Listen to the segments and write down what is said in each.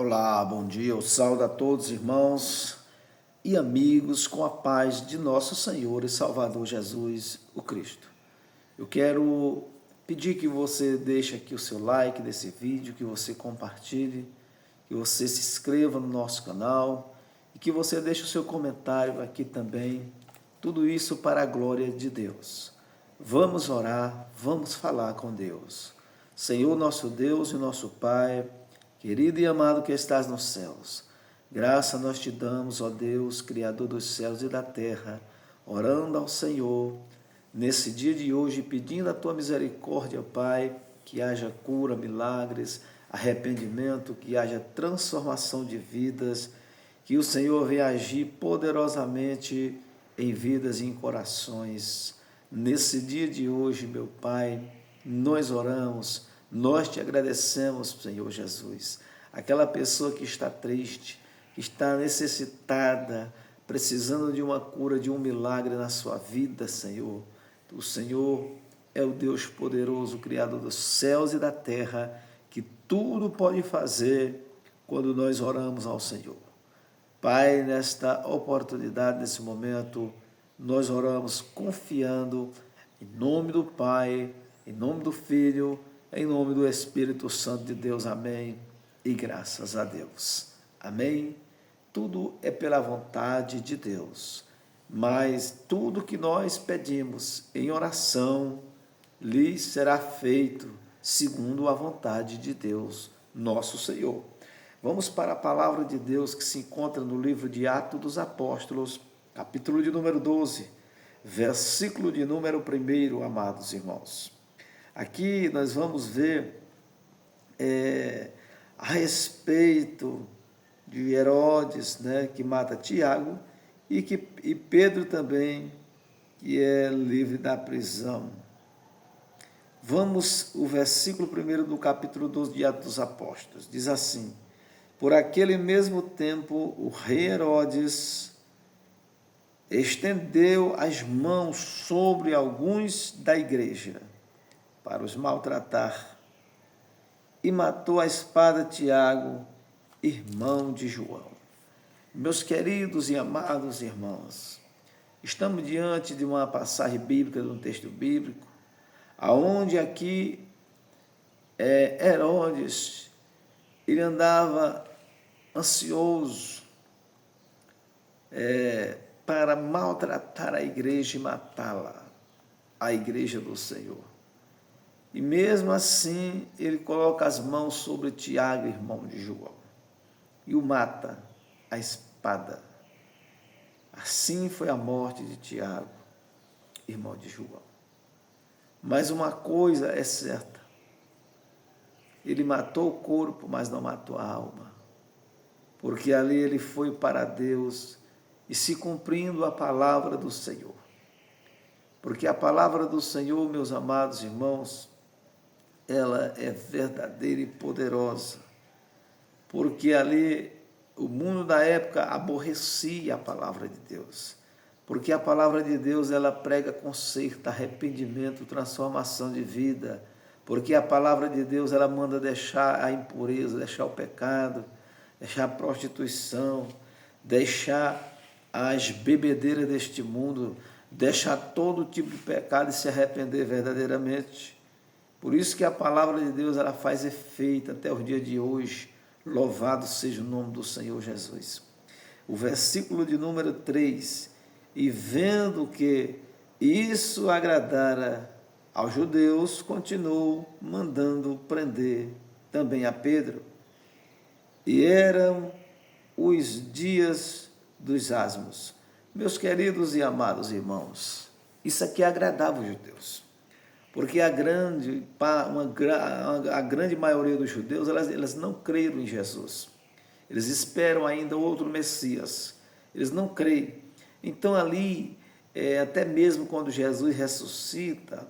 Olá, bom dia. Eu saúdo a todos, irmãos e amigos, com a paz de nosso Senhor e Salvador Jesus, o Cristo. Eu quero pedir que você deixe aqui o seu like nesse vídeo, que você compartilhe, que você se inscreva no nosso canal e que você deixe o seu comentário aqui também. Tudo isso para a glória de Deus. Vamos orar, vamos falar com Deus. Senhor, nosso Deus e nosso Pai, querido e amado que estás nos céus, graça nós te damos, ó Deus, Criador dos céus e da terra, orando ao Senhor, nesse dia de hoje, pedindo a tua misericórdia, Pai, que haja cura, milagres, arrependimento, que haja transformação de vidas, que o Senhor venha agir poderosamente em vidas e em corações. Nesse dia de hoje, meu Pai, nós oramos, nós te agradecemos, Senhor Jesus. Aquela pessoa que está triste, que está necessitada, precisando de uma cura, de um milagre na sua vida, Senhor. O Senhor é o Deus poderoso, Criador dos céus e da terra, que tudo pode fazer quando nós oramos ao Senhor. Pai, nesta oportunidade, nesse momento, nós oramos confiando em nome do Pai, em nome do Filho, em nome do Espírito Santo de Deus. Amém. E graças a Deus. Amém. Tudo é pela vontade de Deus, mas tudo que nós pedimos em oração lhe será feito segundo a vontade de Deus, nosso Senhor. Vamos para a palavra de Deus que se encontra no livro de Atos dos Apóstolos, capítulo de número 12, versículo de número 1, amados irmãos. Aqui nós vamos ver a respeito de Herodes, né, que mata Tiago, e Pedro também, que é livre da prisão. Vamos, o versículo 1 do capítulo 12 de Atos dos Apóstolos, diz assim: por aquele mesmo tempo, o rei Herodes estendeu as mãos sobre alguns da igreja para os maltratar e matou a espada Tiago, irmão de João. Meus queridos e amados irmãos, estamos diante de uma passagem bíblica, de um texto bíblico, aonde aqui Herodes, ele andava ansioso para maltratar a igreja e matá-la, a igreja do Senhor. E mesmo assim, ele coloca as mãos sobre Tiago, irmão de João, e o mata a espada. Assim foi a morte de Tiago, irmão de João. Mas uma coisa é certa: ele matou o corpo, mas não matou a alma, porque ali ele foi para Deus e se cumprindo a palavra do Senhor. Porque a palavra do Senhor, meus amados irmãos, ela é verdadeira e poderosa, porque ali o mundo da época aborrecia a palavra de Deus, porque a palavra de Deus ela prega conserto, arrependimento, transformação de vida, porque a palavra de Deus ela manda deixar a impureza, deixar o pecado, deixar a prostituição, deixar as bebedeiras deste mundo, deixar todo tipo de pecado e se arrepender verdadeiramente. Por isso que a palavra de Deus ela faz efeito até os dias de hoje. Louvado seja o nome do Senhor Jesus. O versículo de número 3, e vendo que isso agradara aos judeus, continuou mandando prender também a Pedro. E eram os dias dos asmos. Meus queridos e amados irmãos, isso aqui agradava os judeus, porque a grande maioria dos judeus, elas não creram em Jesus. Eles esperam ainda outro Messias. Eles não creem. Então ali, até mesmo quando Jesus ressuscita,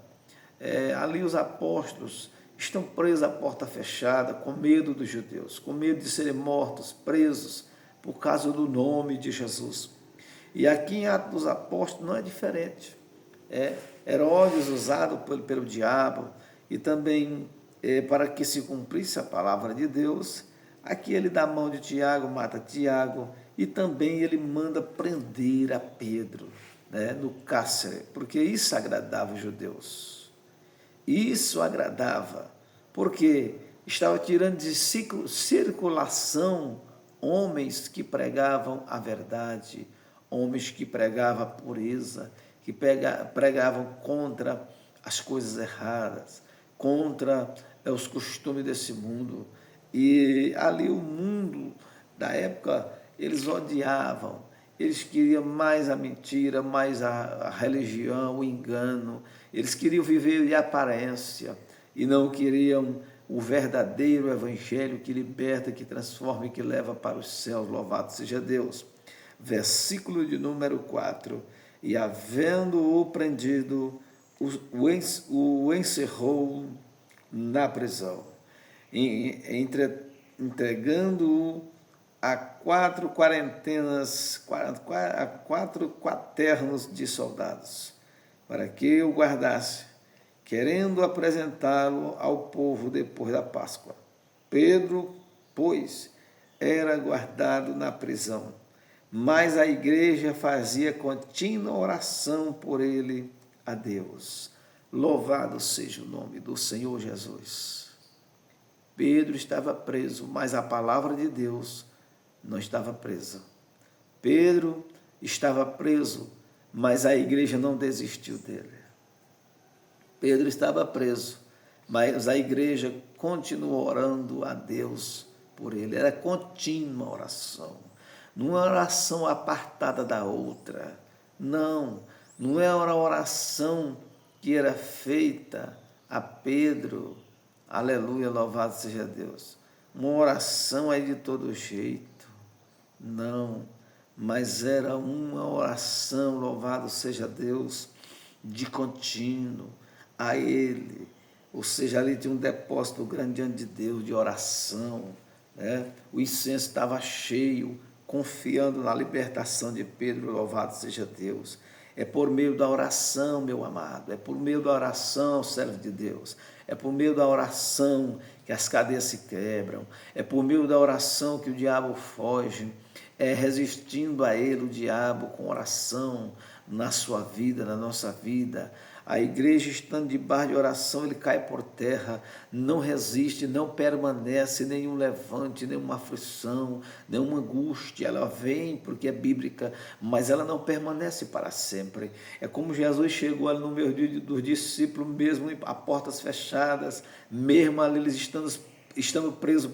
ali os apóstolos estão presos à porta fechada, com medo dos judeus, com medo de serem mortos, presos, por causa do nome de Jesus. E aqui em Atos dos Apóstolos não é diferente. Herodes usado pelo diabo, e também para que se cumprisse a palavra de Deus, Aqui ele dá a mão de Tiago, mata Tiago, e também ele manda prender a Pedro, né, no cárcere, porque isso agradava os judeus. Isso agradava, porque estava tirando de circulação homens que pregavam a verdade, homens que pregavam a pureza, que pregavam contra as coisas erradas, contra os costumes desse mundo. E ali o mundo da época, eles odiavam, eles queriam mais a mentira, mais a religião, o engano, eles queriam viver de aparência e não queriam o verdadeiro evangelho que liberta, que transforma e que leva para os céus. Louvado seja Deus. Versículo de número 4. E havendo-o prendido, o encerrou na prisão, entregando-o a 4 quaternos de soldados, para que o guardasse, querendo apresentá-lo ao povo depois da Páscoa. Pedro, pois, era guardado na prisão, mas a igreja fazia contínua oração por ele a Deus. Louvado seja o nome do Senhor Jesus. Pedro estava preso, mas a palavra de Deus não estava presa. Pedro estava preso, mas a igreja não desistiu dele. Pedro estava preso, mas a igreja continuou orando a Deus por ele. Era contínua oração, não é oração apartada da outra. Não é uma oração que era feita a Pedro. Aleluia, louvado seja Deus. Uma oração aí de todo jeito. Não, mas era uma oração, louvado seja Deus, de contínuo a Ele. Ou seja, ali tinha um depósito grande diante de Deus, de oração, né? O incenso estava cheio, confiando na libertação de Pedro, louvado seja Deus. É por meio da oração, meu amado, é por meio da oração, servo de Deus, é por meio da oração que as cadeias se quebram, é por meio da oração que o diabo foge, é resistindo a ele, o diabo, com oração na sua vida, na nossa vida. A igreja, estando debaixo de oração, ele cai por terra, não resiste, não permanece, nenhum levante, nenhuma aflição, nenhuma angústia. Ela vem porque é bíblica, mas ela não permanece para sempre. É como Jesus chegou ali no meio dos discípulos, mesmo a portas fechadas, mesmo ali eles estando presos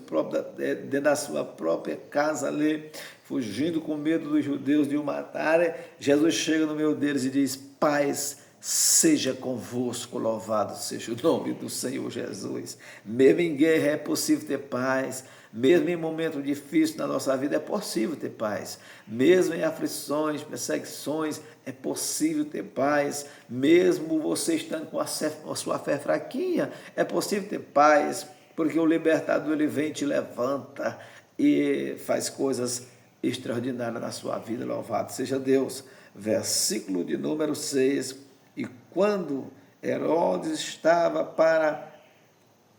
dentro da sua própria casa ali, fugindo com medo dos judeus de o matarem. Jesus chega no meio deles e diz: paz seja convosco, louvado seja o nome do Senhor Jesus. Mesmo em guerra é possível ter paz, mesmo em momentos difíceis na nossa vida é possível ter paz, mesmo em aflições, perseguições é possível ter paz, mesmo você estando com a sua fé fraquinha é possível ter paz, porque o libertador ele vem, te levanta e faz coisas extraordinárias na sua vida, louvado seja Deus. Versículo de número 6. E quando Herodes estava para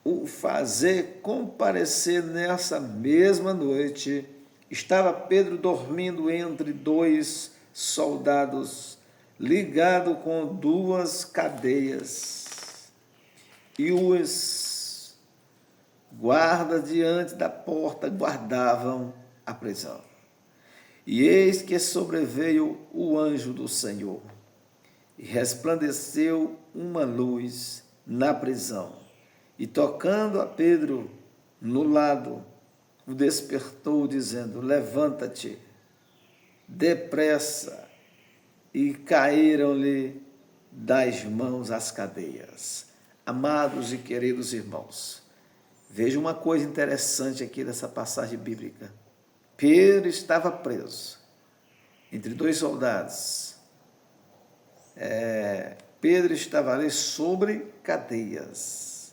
o fazer comparecer nessa mesma noite, estava Pedro dormindo entre 2 soldados, ligado com 2 cadeias, e os guardas diante da porta guardavam a prisão. E eis que sobreveio o anjo do Senhor, e resplandeceu uma luz na prisão, e tocando a Pedro no lado, o despertou, dizendo: levanta-te depressa. E caíram-lhe das mãos as cadeias. Amados e queridos irmãos, veja uma coisa interessante aqui dessa passagem bíblica. Pedro estava preso entre 2 soldados. Pedro estava ali sobre cadeias,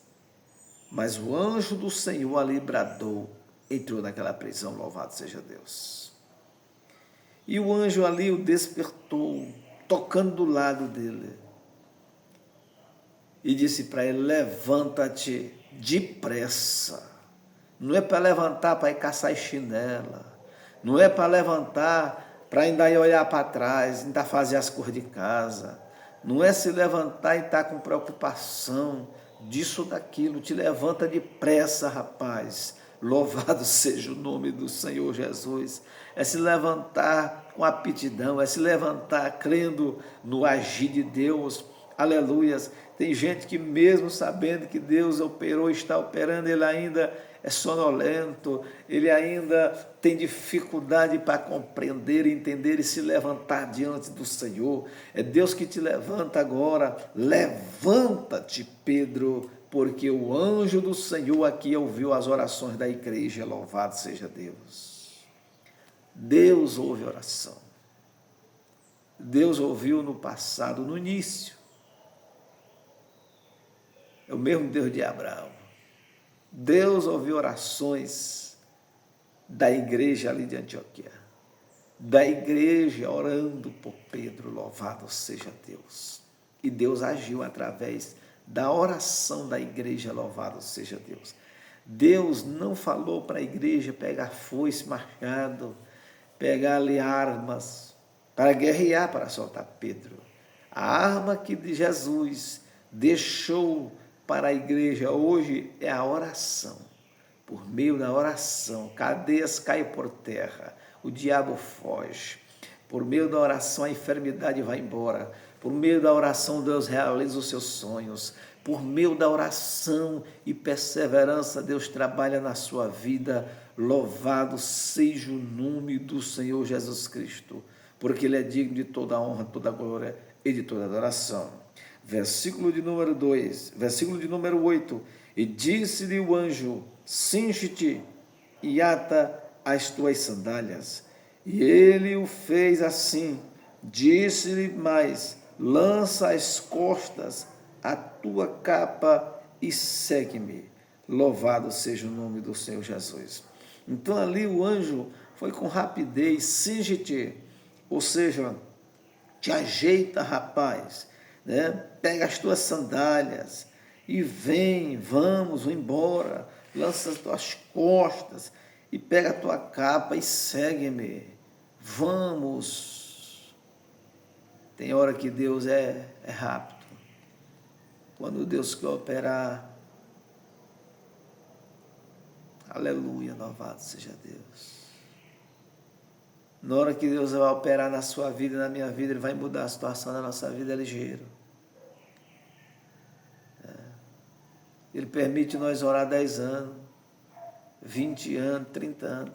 mas o anjo do Senhor ali bradou, entrou naquela prisão, louvado seja Deus. E o anjo ali o despertou, tocando do lado dele, e disse para ele: levanta-te depressa. não é para levantar para ir caçar chinela, não é para levantar para ainda ir olhar para trás, ainda fazer as coisas de casa, não é se levantar e estar com preocupação disso ou daquilo, te levanta depressa, rapaz. Louvado seja o nome do Senhor Jesus. É se levantar com aptidão, é se levantar crendo no agir de Deus. Aleluias. Tem gente que mesmo sabendo que Deus operou, está operando, ele ainda é sonolento, ele ainda tem dificuldade para compreender, entender e se levantar diante do Senhor. É Deus que te levanta agora. Levanta-te, Pedro, porque o anjo do Senhor aqui ouviu as orações da igreja. Louvado seja Deus. Deus ouve oração. Deus ouviu no passado, no início. É o mesmo Deus de Abraão. Deus ouviu orações da igreja ali de Antioquia, da igreja orando por Pedro, louvado seja Deus. E Deus agiu através da oração da igreja, louvado seja Deus. Deus não falou para a igreja pegar foice, machado, pegar ali armas para guerrear, para soltar Pedro. A arma que de Jesus deixou para a igreja hoje é a oração. Por meio da oração, cadeias caem por terra, o diabo foge. Por meio da oração, a enfermidade vai embora. Por meio da oração, Deus realiza os seus sonhos. Por meio da oração e perseverança, Deus trabalha na sua vida. Louvado seja o nome do Senhor Jesus Cristo, porque Ele é digno de toda a honra, toda a glória e de toda a adoração. Versículo de número 2, versículo de número 8. E disse-lhe o anjo: cinge-te e ata as tuas sandálias. E ele o fez assim. Disse-lhe mais: lança às costas a tua capa e segue-me. Louvado seja o nome do Senhor Jesus. Então ali o anjo foi com rapidez: cinge-te, ou seja, te ajeita, rapaz, né? Pega as tuas sandálias e vamos embora, lança as tuas costas e pega a tua capa e segue-me. Vamos. Tem hora que Deus é rápido. Quando Deus quer operar, aleluia, louvado seja Deus. Na hora que Deus vai operar na sua vida e na minha vida, Ele vai mudar a situação da nossa vida ligeiro. Ele permite nós orar 10 anos, 20 anos, 30 anos.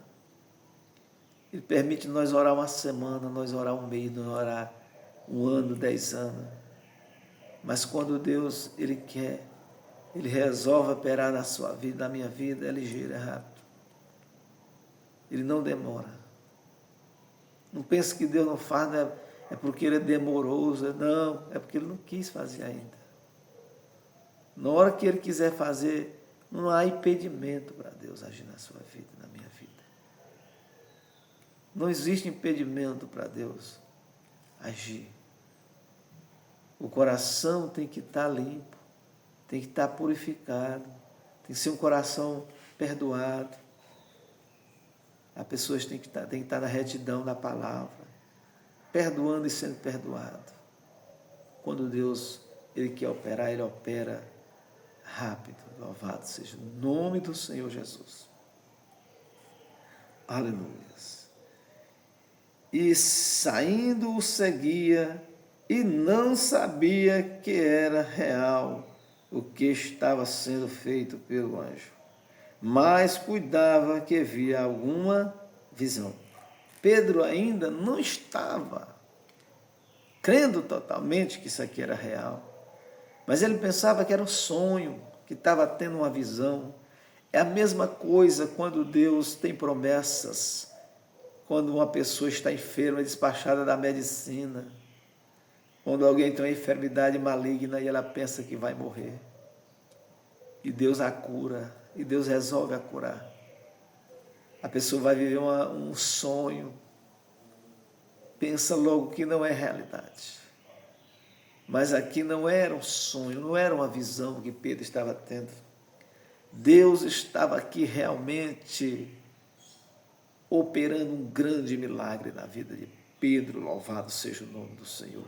Ele permite nós orar uma semana, nós orar um mês, nós orar um ano, 10 anos. Mas quando Deus, Ele quer, Ele resolve operar na sua vida, na minha vida, é ligeiro, é rápido. Ele não demora. Não pense que Deus não faz, né? É porque Ele é demoroso. Não, é porque Ele não quis fazer ainda. Na hora que Ele quiser fazer, não há impedimento para Deus agir na sua vida, na minha vida. Não existe impedimento para Deus agir. O coração tem que estar limpo, tem que estar purificado, tem que ser um coração perdoado. As pessoas têm que estar na retidão da palavra, perdoando e sendo perdoado. Quando Deus Ele quer operar, Ele opera rápido. Louvado seja o nome do Senhor Jesus. Aleluia. E saindo o seguia, e não sabia que era real o que estava sendo feito pelo anjo, mas cuidava que via alguma visão. Pedro ainda não estava crendo totalmente que isso aqui era real, mas ele pensava que era um sonho, que estava tendo uma visão. É a mesma coisa quando Deus tem promessas, quando uma pessoa está enferma, despachada da medicina, quando alguém tem uma enfermidade maligna e ela pensa que vai morrer, e Deus a cura, e Deus resolve a curar. A pessoa vai viver um sonho, pensa logo que não é realidade. Mas aqui não era um sonho, não era uma visão que Pedro estava tendo. Deus estava aqui realmente operando um grande milagre na vida de Pedro, louvado seja o nome do Senhor.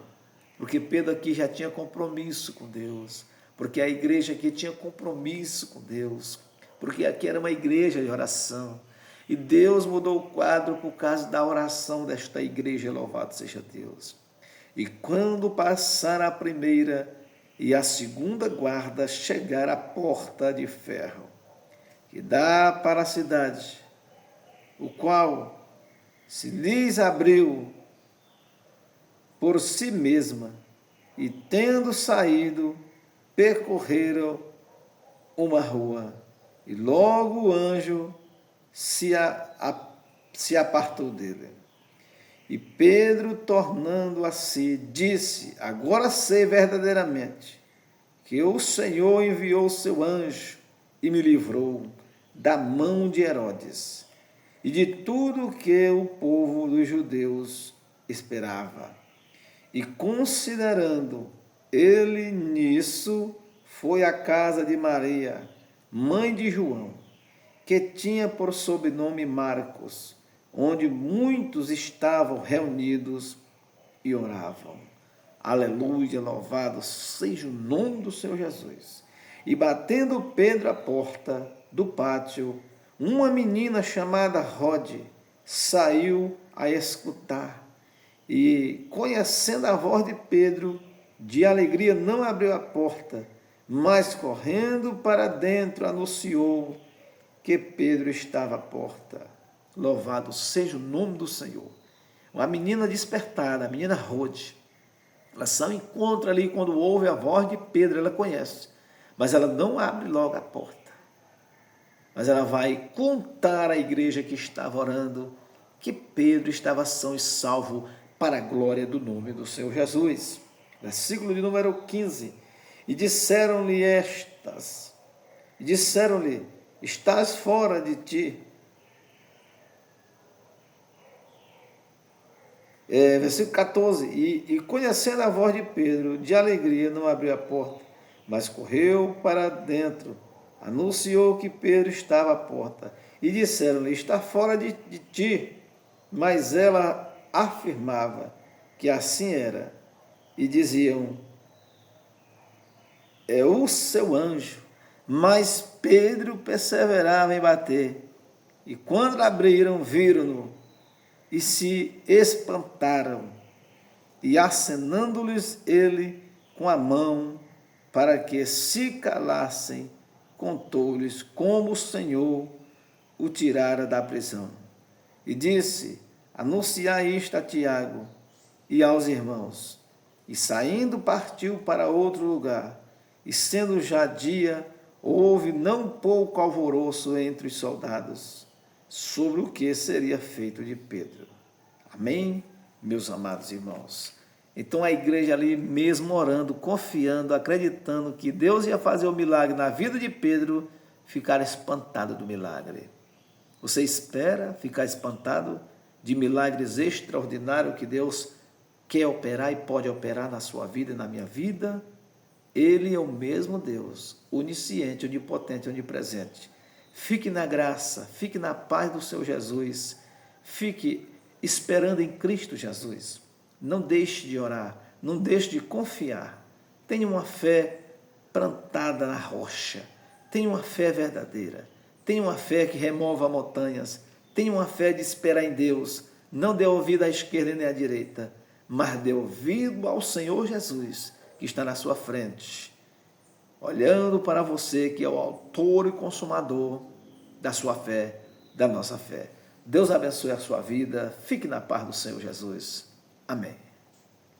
Porque Pedro aqui já tinha compromisso com Deus, porque a igreja aqui tinha compromisso com Deus, porque aqui era uma igreja de oração. E Deus mudou o quadro por causa da oração desta igreja, louvado seja Deus. E quando passar a primeira e a segunda guarda, chegar à porta de ferro, que dá para a cidade, o qual se lhes abriu por si mesma, e tendo saído, percorreram uma rua, e logo o anjo se apartou dele. E Pedro, tornando a si, disse: agora sei verdadeiramente que o Senhor enviou seu anjo e me livrou da mão de Herodes e de tudo que o povo dos judeus esperava. E considerando ele nisso, foi à casa de Maria, mãe de João, que tinha por sobrenome Marcos, onde muitos estavam reunidos e oravam. Aleluia, louvado seja o nome do Senhor Jesus. E batendo Pedro à porta do pátio, uma menina chamada Rode saiu a escutar. E, conhecendo a voz de Pedro, de alegria não abriu a porta, mas correndo para dentro anunciou que Pedro estava à porta. Louvado seja o nome do Senhor. Uma menina despertada, a menina Rode, ela só encontra ali quando ouve a voz de Pedro, ela conhece, mas ela não abre logo a porta. Mas ela vai contar à igreja que estava orando que Pedro estava são e salvo para a glória do nome do Senhor Jesus. Versículo de número 15. E disseram-lhe estás fora de ti. Versículo 14. E conhecendo a voz de Pedro, de alegria não abriu a porta, mas correu para dentro, anunciou que Pedro estava à porta. E disseram-lhe, está fora de ti. Mas ela afirmava que assim era, e diziam, é o seu anjo. Mas Pedro perseverava em bater, e quando abriram, viram-no, e se espantaram, e acenando-lhes ele com a mão, para que se calassem, contou-lhes como o Senhor o tirara da prisão. E disse, anunciai isto a Tiago e aos irmãos. E saindo partiu para outro lugar, e sendo já dia, houve não pouco alvoroço entre os soldados, sobre o que seria feito de Pedro. Amém, meus amados irmãos? Então a igreja ali mesmo orando, confiando, acreditando que Deus ia fazer o milagre na vida de Pedro, ficar espantado do milagre. Você espera ficar espantado de milagres extraordinários que Deus quer operar e pode operar na sua vida e na minha vida? Ele é o mesmo Deus, onisciente, onipotente, onipresente. Fique na graça, fique na paz do Senhor Jesus, fique esperando em Cristo Jesus. Não deixe de orar, não deixe de confiar. Tenha uma fé plantada na rocha, tenha uma fé verdadeira, tenha uma fé que remova montanhas, tenha uma fé de esperar em Deus. Não dê ouvido à esquerda nem à direita, mas dê ouvido ao Senhor Jesus, que está na sua frente, olhando para você, que é o autor e consumador da sua fé, da nossa fé. Deus abençoe a sua vida. Fique na paz do Senhor Jesus. Amém.